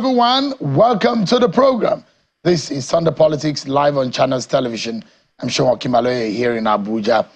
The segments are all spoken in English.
everyone. Welcome to the program. This is Sunday Politics live on Channels Television. I'm Sean Kimaloye here in Abuja.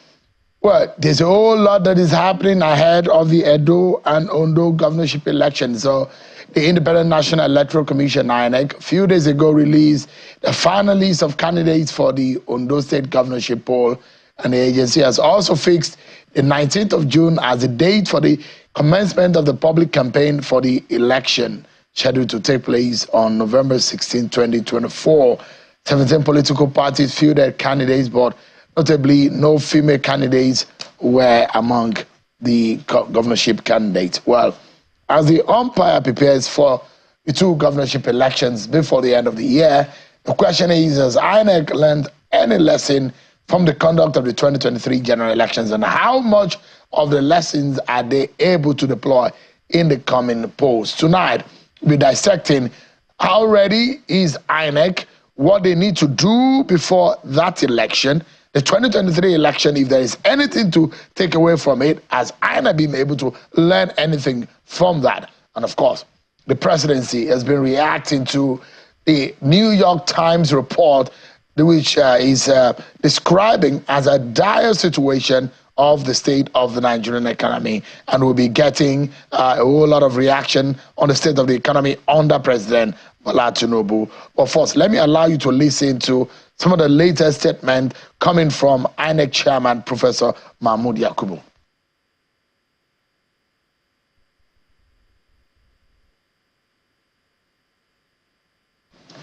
Well, there's a whole lot that is happening ahead of the Edo and Ondo governorship election. So the Independent National Electoral Commission, INEC, a few days ago released the final list of candidates for the Ondo State governorship poll. And the agency has also fixed the 19th of June as the date for the commencement of the public campaign for the election, scheduled to take place on November 16, 2024. 17 political parties fielded candidates, but notably no female candidates were among the governorship candidates. Well, as the umpire prepares for the two governorship elections before the end of the year, the question is, has INEC learned any lesson from the conduct of the 2023 general elections, and how much of the lessons are they able to deploy in the coming polls? Tonight, we're dissecting how ready is INEC, what they need to do before that election, the 2023 election, if there is anything to take away from it, has INEC been able to learn anything from that? And of course, the presidency has been reacting to the New York Times report, which is describing as a dire situation of the state of the Nigerian economy, and we'll be getting a whole lot of reaction on the state of the economy under President Bola Tinubu. But first, let me allow you to listen to some of the latest statement coming from INEC Chairman Professor Mahmood Yakubu.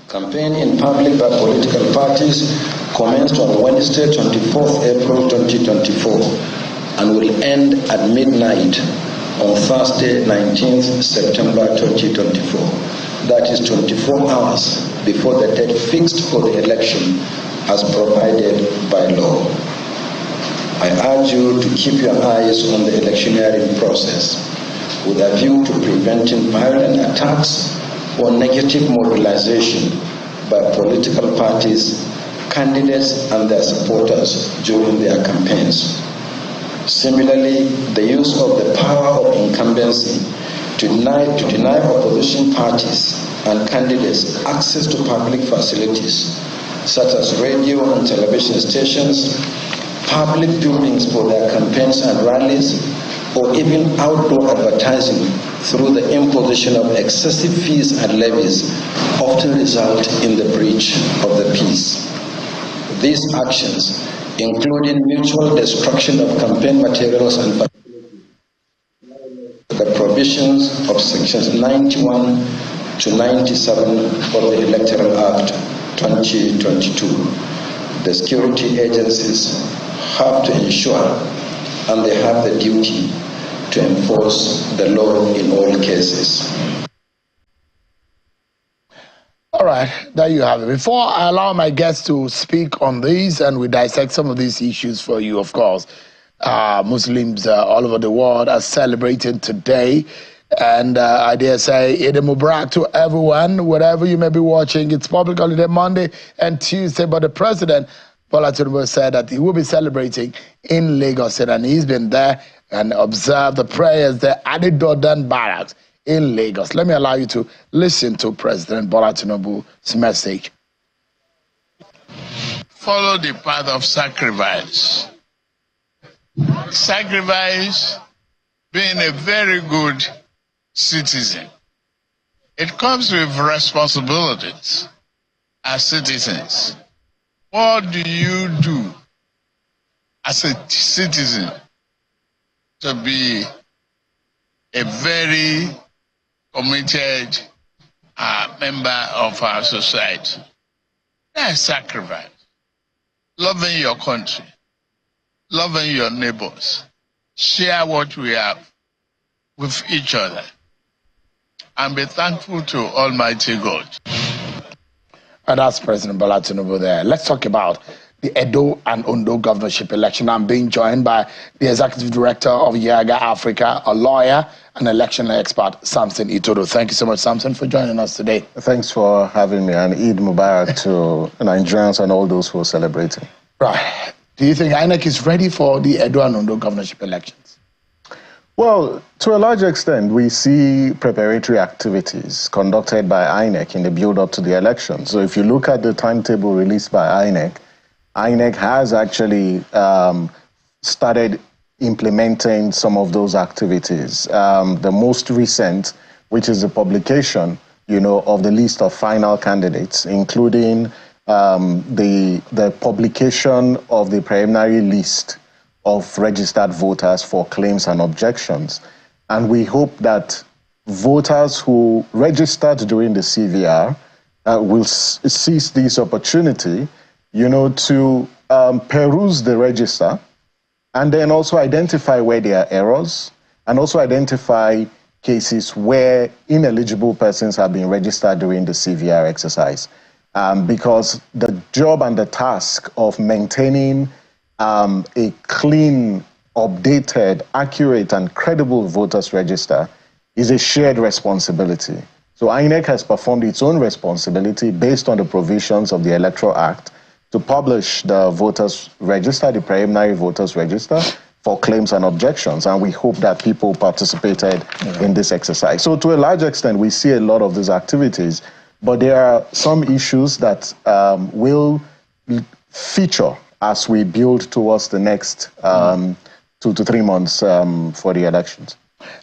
Campaign in public by political parties commenced on Wednesday, 24th April 2024 and will end at midnight on Thursday, 19th September 2024. That is 24 hours before the date fixed for the election as provided by law. I urge you to keep your eyes on the electioneering process with a view to preventing violent attacks or negative mobilization by political parties, candidates, and their supporters during their campaigns. Similarly, the use of the power of incumbency to deny opposition parties and candidates access to public facilities, such as radio and television stations, public buildings for their campaigns and rallies, or even outdoor advertising through the imposition of excessive fees and levies often result in the breach of the peace. These actions, including mutual destruction of campaign materials and facilities, the provisions of sections 91 to 97 of the Electoral Act 2022. The security agencies have to ensure, and they have the duty to enforce the law in all cases. All right, there you have it. Before I allow my guests to speak on these and we dissect some of these issues for you, of course, Muslims all over the world are celebrating today. And I dare say, Eid Mubarak to everyone, wherever you may be watching. It's public holiday Monday and Tuesday, but the president, Bola Tinubu, said that he will be celebrating in Lagos, and he's been there and observed the prayers there at the Itodo barracks in Lagos. Let me allow you to listen to President Bola Tinubu's message. Follow the path of sacrifice. Sacrifice being a very good citizen. It comes with responsibilities as citizens. What do you do as a citizen to be a very committed member of our society? That's sacrifice. Loving your country, loving your neighbors, share what we have with each other, and be thankful to Almighty God. And that's President Bola Tinubu there. Let's talk about the Edo and Ondo governorship election. I'm being joined by the Executive Director of Yaga Africa, a lawyer and election expert, Samson Itodo. Thank you so much, Samson, for joining us today. Thanks for having me, and Eid Mubarak to Nigerians and all those who are celebrating. Right. Do you think INEC is ready for the Edo and Ondo governorship elections? Well, To a large extent, we see preparatory activities conducted by INEC in the build-up to the election. So if you look at the timetable released by INEC, INEC has actually started implementing some of those activities. The most recent, which is the publication, of the list of final candidates, including the publication of the preliminary list of registered voters for claims and objections. And we hope that voters who registered during the CVR will seize this opportunity, to peruse the register and then also identify where there are errors and also identify cases where ineligible persons have been registered during the CVR exercise. Because the job and the task of maintaining a clean, updated, accurate, and credible voters register is a shared responsibility. So INEC has performed its own responsibility based on the provisions of the Electoral Act to publish the voters register, the preliminary voters register, for claims and objections. And we hope that people participated in this exercise. So to a large extent, we see a lot of these activities, but there are some issues that will feature as we build towards the next 2 to 3 months for the elections.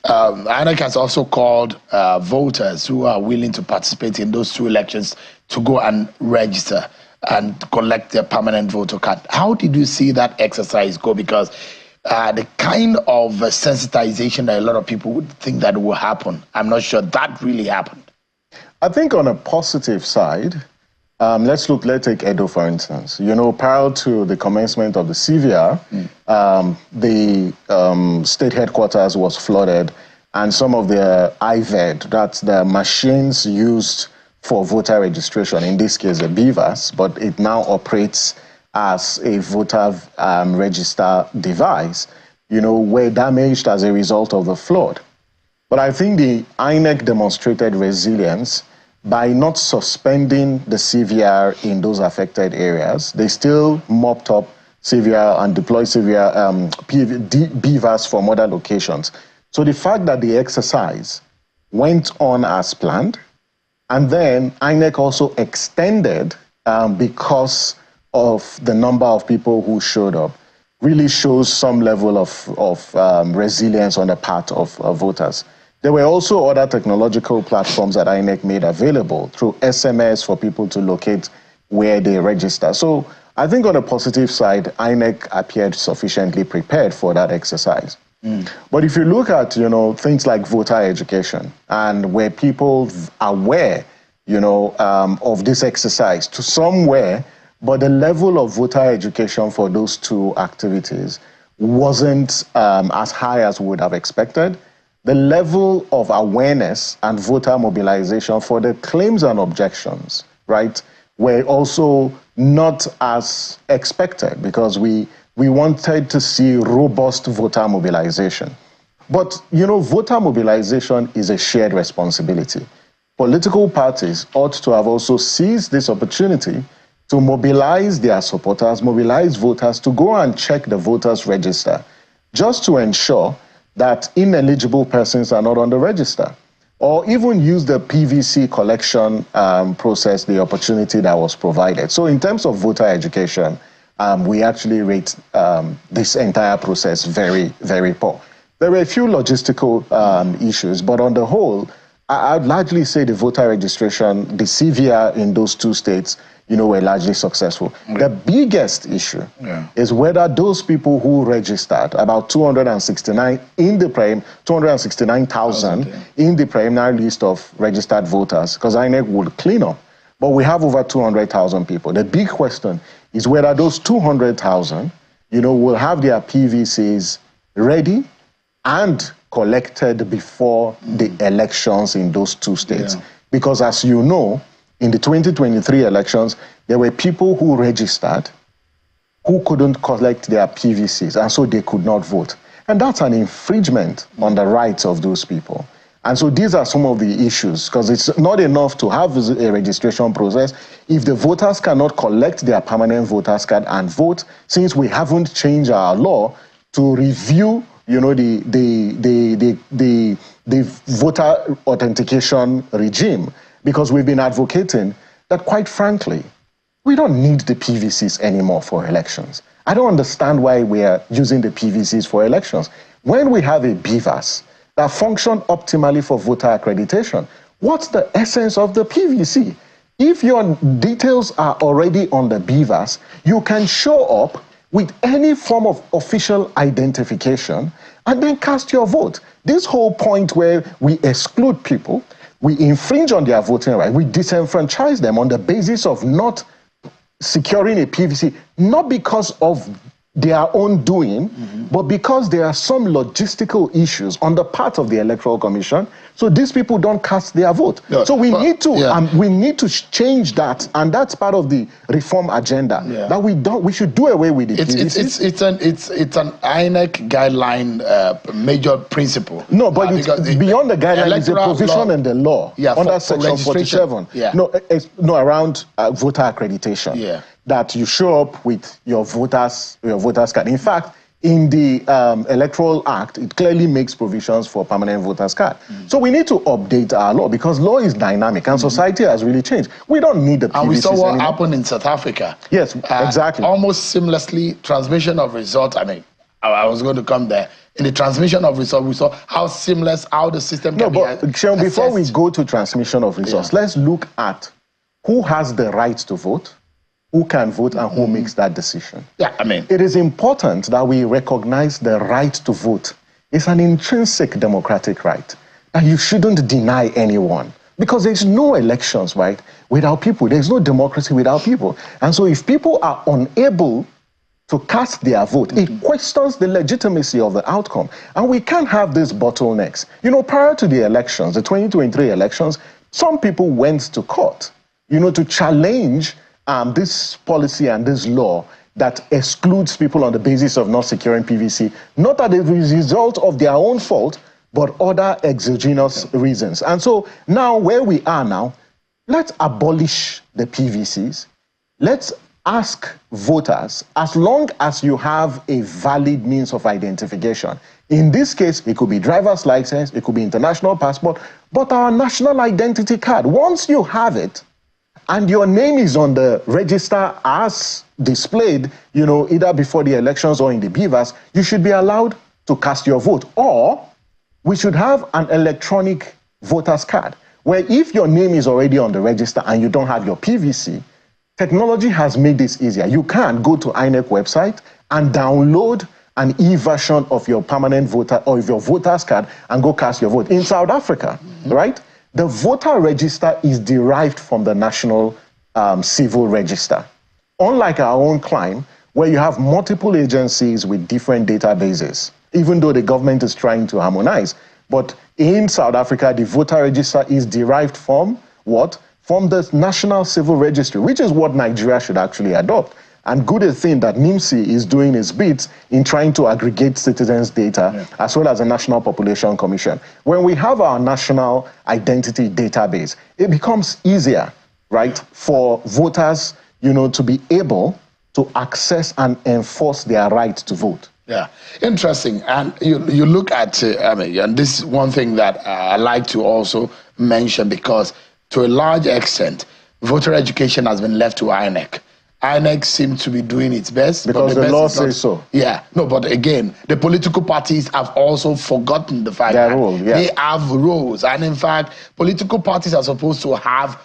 INEC has also called voters who are willing to participate in those 2 elections to go and register and collect their permanent voter card. How did you see that exercise go? Because the kind of sensitization that a lot of people would think that will happen, I'm not sure that really happened. I think on a positive side, let's take Edo, for instance. Prior to the commencement of the CVR, the state headquarters was flooded, and some of the IVED, that's the machines used for voter registration, in this case the BVAS, but it now operates as a voter register device, were damaged as a result of the flood. But I think the INEC demonstrated resilience by not suspending the CVR in those affected areas. They still mopped up CVR and deployed CVR BVAS from other locations. So the fact that the exercise went on as planned, and then INEC also extended because of the number of people who showed up, really shows some level of resilience on the part of voters. There were also other technological platforms that INEC made available through SMS for people to locate where they register. So I think on the positive side, INEC appeared sufficiently prepared for that exercise. But if you look at, things like voter education and where people are aware, of this exercise to somewhere, but the level of voter education for those 2 activities wasn't as high as we would have expected. The level of awareness and voter mobilization for the claims and objections, right, were also not as expected because we wanted to see robust voter mobilization. But, voter mobilization is a shared responsibility. Political parties ought to have also seized this opportunity to mobilize their supporters, mobilize voters to go and check the voters register, just to ensure that ineligible persons are not on the register, or even use the PVC collection process, the opportunity that was provided. So in terms of voter education, we actually rate this entire process very, very poor. There were a few logistical issues, but on the whole, I'd largely say the voter registration, the CVR in those 2 states, were largely successful. The biggest issue is whether those people who registered, about 269,000 in the preliminary list of registered voters, because INEC will clean up, but we have over 200,000 people. The big question is whether those 200,000, will have their PVCs ready and collected before the elections in those 2 states. Because as you know, in the 2023 elections, there were people who registered who couldn't collect their PVCs, and so they could not vote. And that's an infringement on the rights of those people. And so these are some of the issues, because it's not enough to have a registration process if the voters cannot collect their permanent voters card and vote, since we haven't changed our law to review you know, the voter authentication regime, because we've been advocating that, quite frankly, we don't need the PVCs anymore for elections. I don't understand why we are using the PVCs for elections. When we have a BVAS that function optimally for voter accreditation, what's the essence of the PVC? If your details are already on the BVAS, you can show up with any form of official identification and then cast your vote. This whole point where we exclude people, we infringe on their voting right, we disenfranchise them on the basis of not securing a PVC, not because of their own doing, but because there are some logistical issues on the part of the Electoral Commission, so these people don't cast their vote. No, so we need to change that, and that's part of the reform agenda. That we should do away with it. It's an INEC guideline major principle. No, but beyond the guideline is a provision in the law under Section 47. Around voter accreditation. That you show up with your voters card. In fact, in the Electoral Act, it clearly makes provisions for permanent voters card. So we need to update our law, because law is dynamic and society has really changed. We don't need the PVCs And we saw what anymore. happened in South Africa. Yes, exactly. Almost seamlessly, transmission of results. I mean, I was going to come there. In the transmission of results, we saw how seamless, how the system can be Sean, before we go to transmission of results, let's look at who has the right to vote, who can vote, and who makes that decision. I mean, it is important that we recognize the right to vote. It's an intrinsic democratic right, and you shouldn't deny anyone, because there's no elections, right, without people. There's no democracy without people. And so if people are unable to cast their vote, it questions the legitimacy of the outcome. And we can't have these bottlenecks. You know, prior to the elections, the 2023 elections, some people went to court, you know, to challenge this policy and this law that excludes people on the basis of not securing PVC, not as a result of their own fault, but other exogenous reasons. And so now, where we are now, let's abolish the PVCs. Let's ask voters, as long as you have a valid means of identification. In this case, it could be driver's license, it could be international passport, but our national identity card, once you have it, and your name is on the register as displayed, you know, either before the elections or in the BVAS, you should be allowed to cast your vote. Or we should have an electronic voter's card, where if your name is already on the register and you don't have your PVC, technology has made this easier. You can go to INEC website and download an e-version of your permanent voter or your voter's card and go cast your vote. In South Africa, right? The voter register is derived from the National Civil Register. Unlike our own climb, where you have multiple agencies with different databases, even though the government is trying to harmonize. But in South Africa, the voter register is derived from what? From the National Civil Registry, which is what Nigeria should actually adopt. And good a thing that NIMC is doing its bits in trying to aggregate citizens' data, as well as the National Population Commission. When we have our national identity database, it becomes easier, right, for voters, you know, to be able to access and enforce their right to vote. Yeah, interesting. And you look at, I mean, and this is one thing that I like to also mention, because to a large extent, voter education has been left to INEC. INEC seems to be doing its best. Because the law says so. Yeah, no, but again, the political parties have also forgotten the fact that they have roles. And in fact, political parties are supposed to have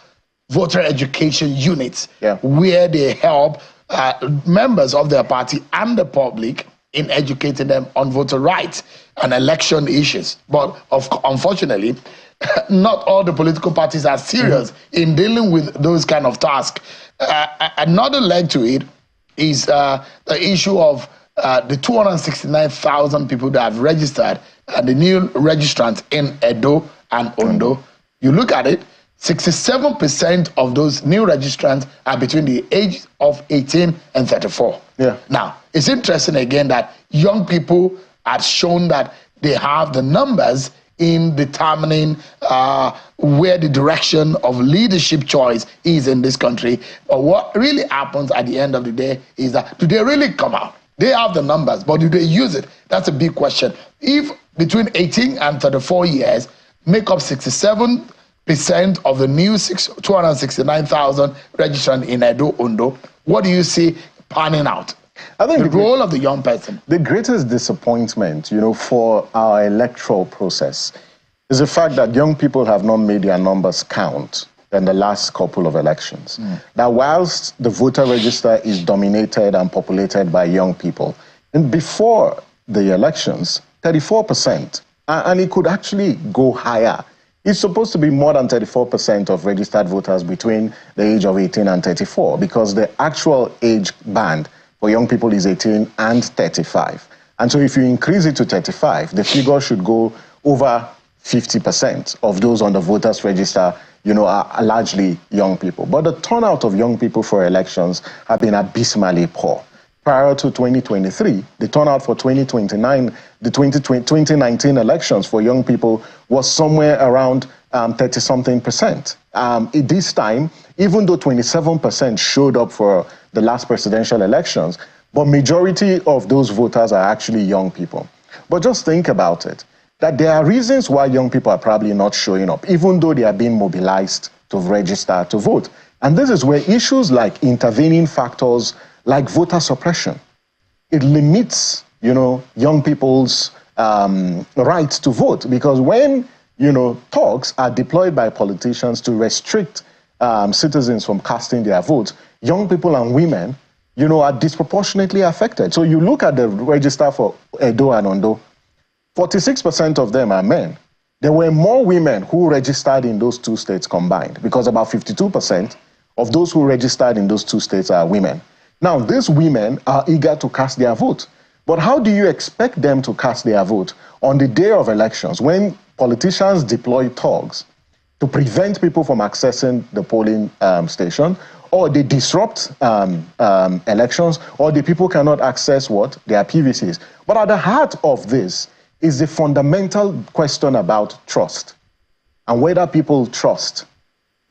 voter education units where they help members of their party and the public in educating them on voter rights and election issues. But unfortunately, not all the political parties are serious in dealing with those kind of tasks. Another leg to it is the issue of the 269,000 people that have registered, the new registrants in Edo and Ondo. You look at it, 67% of those new registrants are between the age of 18 and 34. Yeah. Now, it's interesting again that young people have shown that they have the numbers in determining where the direction of leadership choice is in this country. But what really happens at the end of the day is that, do they really come out They have the numbers, but do they use it? That's a big question. If between 18 and 34 years make up 67% of the new 269,000 registered in Edo, Ondo, what do you see panning out? I think the role of the young person. The greatest disappointment, for our electoral process is the fact that young people have not made their numbers count in the last couple of elections. That whilst the voter register is dominated and populated by young people, and before the elections, 34%, and it could actually go higher. It's supposed to be more than 34% of registered voters between the age of 18 and 34, because the actual age band for young people is 18 and 35. And so if you increase it to 35, the figure should go over 50% of those on the voters register, are largely young people. But the turnout of young people for elections have been abysmally poor. Prior to 2023, the turnout for 2029, the 2019 elections for young people was somewhere around 30-something%. This time, even though 27% showed up for the last presidential elections, but majority of those voters are actually young people. But just think about it, that there are reasons why young people are probably not showing up, even though they are being mobilized to register to vote. And this is where issues like intervening factors like voter suppression, it limits, young people's rights to vote. Because when, thugs are deployed by politicians to restrict citizens from casting their votes, young people and women, are disproportionately affected. So you look at the register for Edo and Ondo, 46% of them are men. There were more women who registered in those two states combined, because about 52% of those who registered in those two states are women. Now, these women are eager to cast their vote. But how do you expect them to cast their vote on the day of elections when politicians deploy thugs to prevent people from accessing the polling station, or they disrupt elections, or the people cannot access their PVCs? But at the heart of this is the fundamental question about trust, and whether people trust,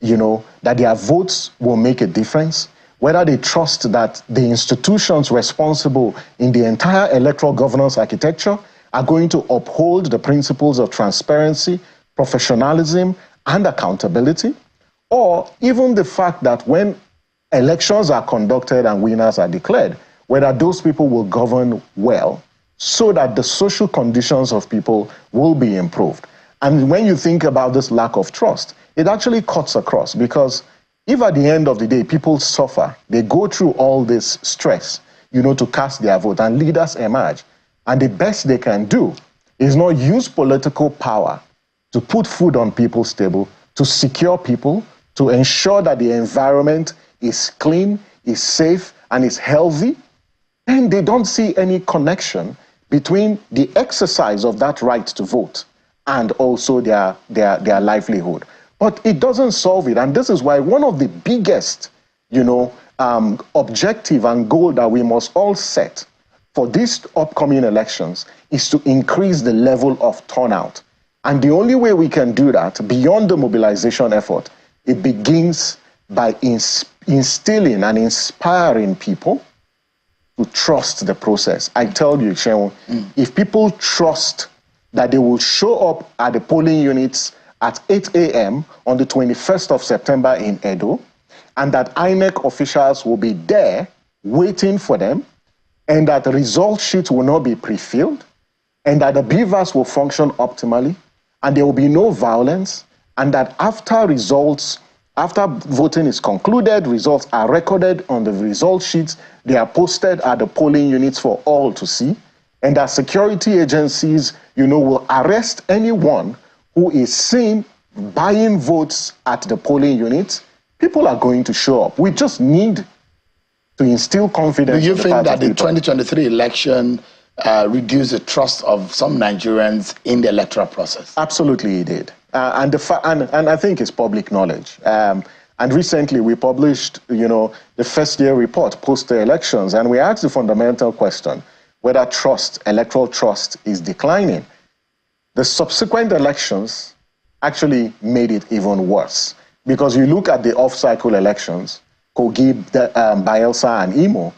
that their votes will make a difference, whether they trust that the institutions responsible in the entire electoral governance architecture are going to uphold the principles of transparency, professionalism, and accountability, or even the fact that when elections are conducted and winners are declared, whether those people will govern well so that the social conditions of people will be improved. And when you think about this lack of trust, it actually cuts across, because if at the end of the day people suffer, they go through all this stress, to cast their vote, and leaders emerge, and the best they can do is not use political power to put food on people's table, to secure people, to ensure that the environment is clean, is safe, and is healthy, and they don't see any connection between the exercise of that right to vote and also their livelihood. But it doesn't solve it. And this is why one of the biggest, objective and goal that we must all set for these upcoming elections is to increase the level of turnout. And the only way we can do that, beyond the mobilization effort, it begins by instilling and inspiring people to trust the process. I tell you, Sheon, if people trust that they will show up at the polling units at 8 a.m. on the 21st of September in Edo, and that INEC officials will be there waiting for them, and that the result sheet will not be pre-filled, and that the beavers will function optimally, and there will be no violence, and that after voting is concluded, results are recorded on the result sheets, they are posted at the polling units for all to see, and that security agencies, will arrest anyone who is seen buying votes at the polling units. People are going to show up. We just need to instill confidence. Do you think that the 2023 election reduced the trust of some Nigerians in the electoral process? Absolutely, it did. And I think it's public knowledge. And recently we published, the first year report post the elections, and we asked the fundamental question whether electoral trust is declining. The subsequent elections actually made it even worse, because you look at the off-cycle elections, Kogi, Bayelsa, and Imo,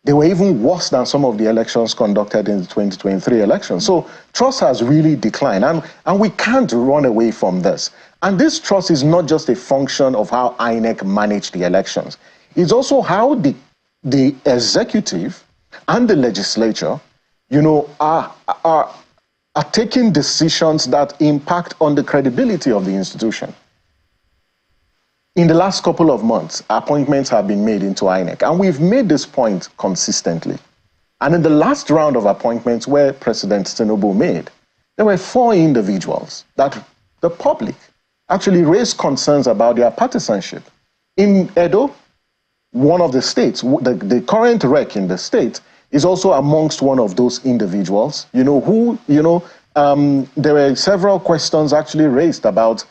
They were even worse than some of the elections conducted in the 2023 election. So trust has really declined, and we can't run away from this. And this trust is not just a function of how INEC managed the elections. It's also how the executive and the legislature, are taking decisions that impact on the credibility of the institution. In the last couple of months, appointments have been made into INEC, and we've made this point consistently. And in the last round of appointments where President Tinubu made, there were 4 individuals that the public actually raised concerns about their partisanship. In Edo, one of the states, the current rec in the state, is also amongst one of those individuals, there were several questions actually raised about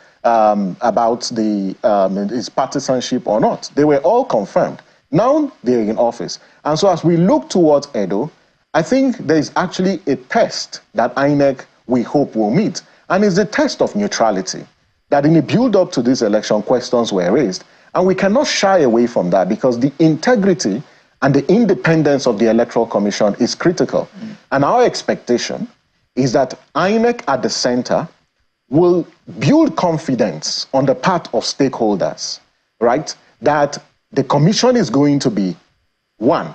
his partisanship or not. They were all confirmed. Now they're in office. And so as we look towards Edo, I think there's actually a test that INEC, we hope, will meet. And it's the test of neutrality, that in the build-up to this election, questions were raised. And we cannot shy away from that because the integrity and the independence of the Electoral Commission is critical. And our expectation is that INEC at the center will build confidence on the part of stakeholders, right? That the commission is going to be, 1,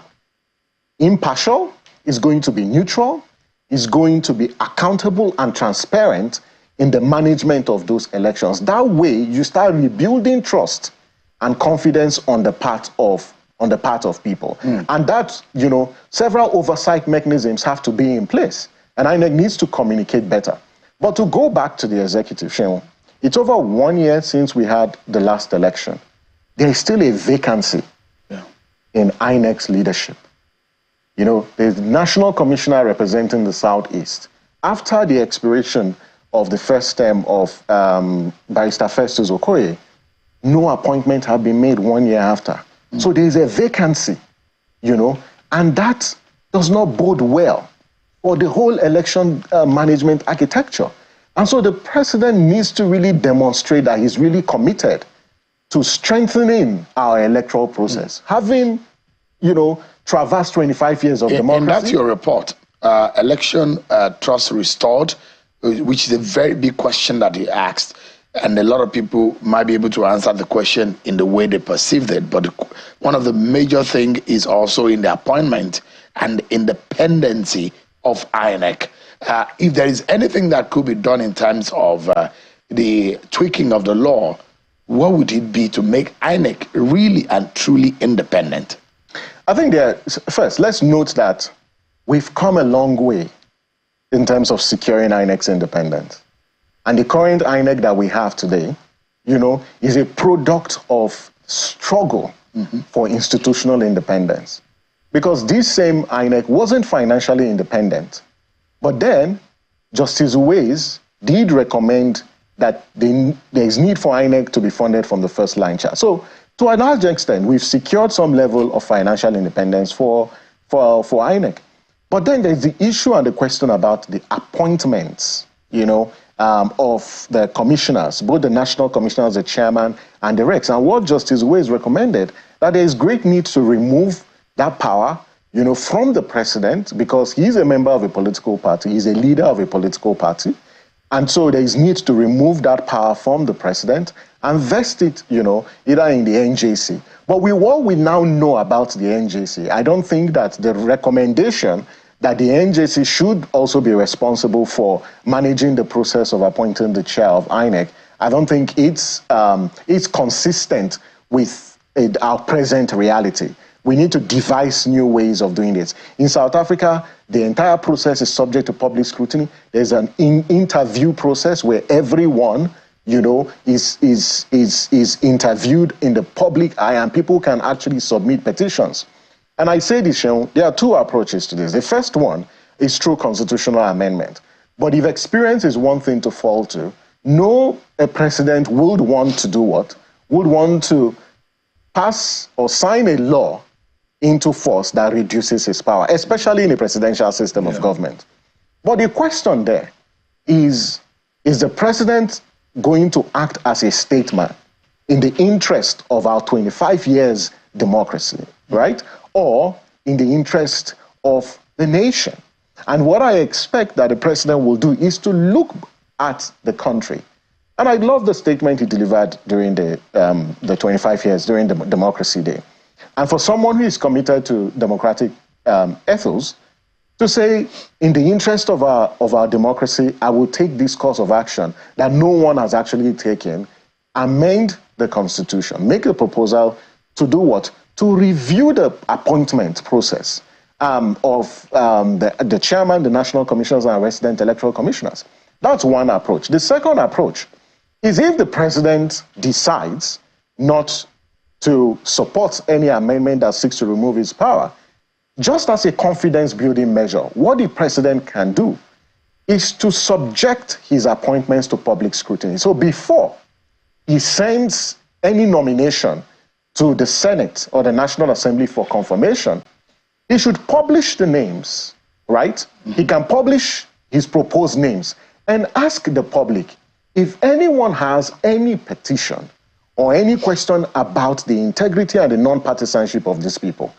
impartial, is going to be neutral, is going to be accountable and transparent in the management of those elections. That way, you start rebuilding trust and confidence on the part of people. And that, several oversight mechanisms have to be in place, and INEC needs to communicate better. But to go back to the executive, Shehu, it's over 1 year since we had the last election. There is still a vacancy in INEC's leadership. There's the National Commissioner representing the Southeast. After the expiration of the first term of Barrister Festus Okoye, no appointment had been made 1 year after. So there is a vacancy, and that does not bode well for the whole election management architecture. And so the president needs to really demonstrate that he's really committed to strengthening our electoral process. Having, traversed 25 years of democracy. And that's your report, election trust restored, which is a very big question that you asked. And a lot of people might be able to answer the question in the way they perceived it. But one of the major things is also in the appointment and independency of INEC. If there is anything that could be done in terms of the tweaking of the law, what would it be to make INEC really and truly independent? I think first, let's note that we've come a long way in terms of securing INEC's independence. And the current INEC that we have today, is a product of struggle for institutional independence. Because this same INEC wasn't financially independent. But then, Justice Uwais did recommend that there is need for INEC to be funded from the first line chart. So, to a large extent, we've secured some level of financial independence for INEC. But then there's the issue and the question about the appointments, of the commissioners, both the national commissioners, the chairman, and the recs. And what Justice Uwais recommended, that there is great need to remove that power, from the president, because he's a member of a political party, he's a leader of a political party. And so there is need to remove that power from the president and vest it, either in the NJC. But what we now know about the NJC, I don't think that the recommendation that the NJC should also be responsible for managing the process of appointing the chair of INEC, I don't think it's consistent with our present reality. We need to devise new ways of doing this. In South Africa, the entire process is subject to public scrutiny. There's an interview process where everyone, is interviewed in the public eye, and people can actually submit petitions. And I say this, there are 2 approaches to this. The first one is through constitutional amendment. But if experience is one thing to fall to, a president would want to do what? Would want to pass or sign a law into force that reduces his power, especially in a presidential system of government. But the question there is the president going to act as a statesman in the interest of our 25 years democracy, right? Or in the interest of the nation. And what I expect that the president will do is to look at the country. And I love the statement he delivered during the 25 years, during the Democracy Day. And for someone who is committed to democratic ethos, to say, in the interest of our democracy, I will take this course of action that no one has actually taken, amend the Constitution, make a proposal to do what? To review the appointment process of the chairman, the national commissioners, and resident electoral commissioners. That's one approach. The second approach is if the president decides not to support any amendment that seeks to remove his power, just as a confidence-building measure, what the president can do is to subject his appointments to public scrutiny. So before he sends any nomination to the Senate or the National Assembly for confirmation, he should publish the names, right? Mm-hmm. He can publish his proposed names and ask the public if anyone has any petition or any question about the integrity and the non-partisanship of these people,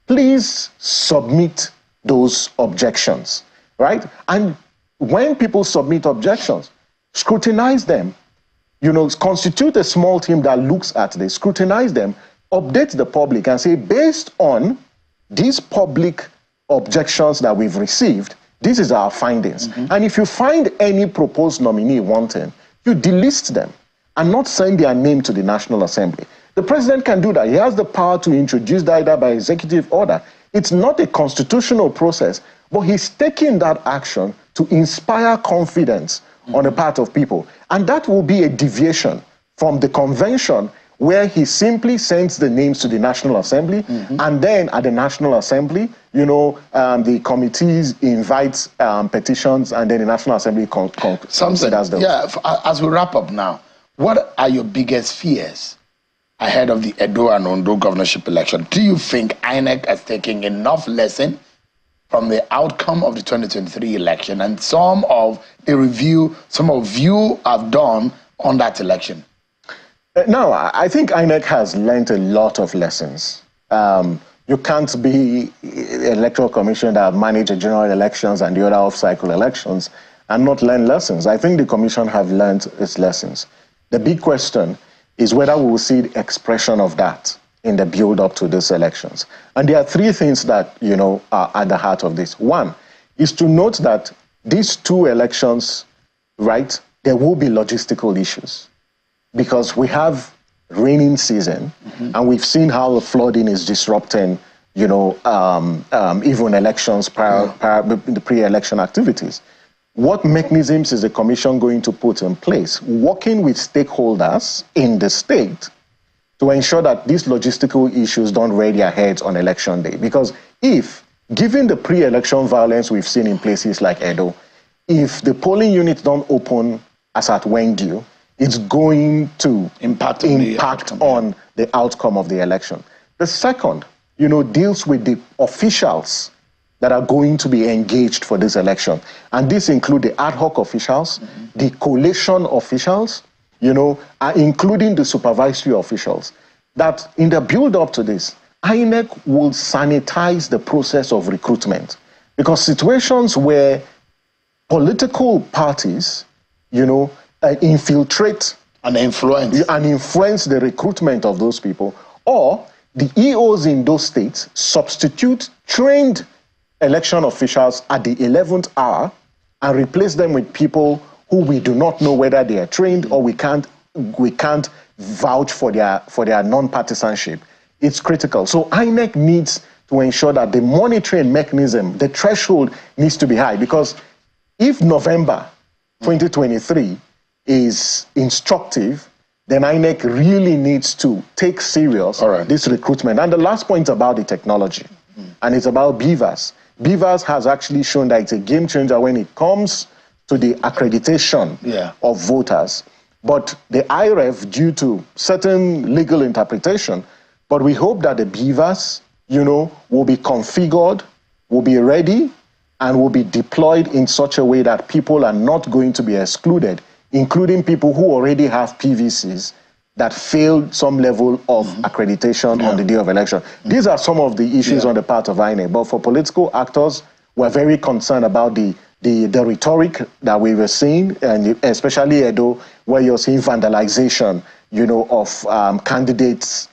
please submit those objections, right? And when people submit objections, scrutinize them, constitute a small team that looks at this, scrutinize them, update the public and say, based on these public objections that we've received, this is our findings. Mm-hmm. And if you find any proposed nominee wanting, you delist them and not send their name to the National Assembly. The president can do that. He has the power to introduce that either by executive order. It's not a constitutional process, but he's taking that action to inspire confidence on the part of people. And that will be a deviation from the convention where he simply sends the names to the National Assembly, and then at the National Assembly, the committees invite petitions, and then the National Assembly considers them. Yeah, as we wrap up now, what are your biggest fears ahead of the Edo and Ondo governorship election? Do you think INEC has taken enough lesson from the outcome of the 2023 election and some of the review some of you have done on that election? No, I think INEC has learned a lot of lessons. You can't be an electoral commission that manage general elections and the other off-cycle elections and not learn lessons. I think the commission have learned its lessons. The big question is whether we will see the expression of that in the build-up to these elections. And there are three things that, are at the heart of this. One is to note that these two elections, right, there will be logistical issues because we have raining season, and we've seen how the flooding is disrupting, even elections, the pre-election activities. What mechanisms is the commission going to put in place, working with stakeholders in the state to ensure that these logistical issues don't rear their heads on election day? Because given the pre-election violence we've seen in places like Edo, if the polling units don't open as at when due, it's going to impact on the outcome of the election. The second, deals with the officials that are going to be engaged for this election. And this include the ad hoc officials, the collation officials, including the supervisory officials, that in the build-up to this, INEC will sanitize the process of recruitment. Because situations where political parties, infiltrate and influence the recruitment of those people, or the EOs in those states substitute trained election officials at the 11th hour and replace them with people who we do not know whether they are trained or we can't vouch for their non-partisanship. It's critical. So INEC needs to ensure that the monitoring mechanism, the threshold needs to be high, because if November 2023 is instructive, then INEC really needs to take serious this recruitment. And the last point is about the technology, and it's about BVAS. BVAS has actually shown that it's a game changer when it comes to the accreditation of voters. But the IREF, due to certain legal interpretation, but we hope that the BVAS, will be configured, will be ready, and will be deployed in such a way that people are not going to be excluded, including people who already have PVCs, that failed some level of accreditation on the day of election. These are some of the issues on the part of INEC. But for political actors, we're very concerned about the rhetoric that we were seeing, and especially Edo, where you're seeing vandalization, you know, of candidates,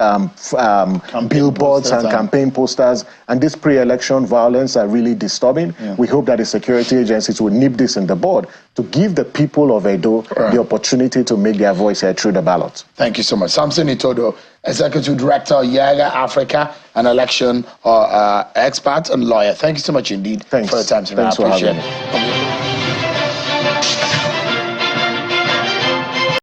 billboards and campaign posters, and this pre-election violence are really disturbing. We hope that the security agencies will nip this in the bud to give the people of Edo the opportunity to make their voice heard through the ballot. Thank you so much. Samson Itodo, Executive Director, Yaga Africa, an election expert and lawyer. Thank you so much indeed for your time tonight. Thanks for having me.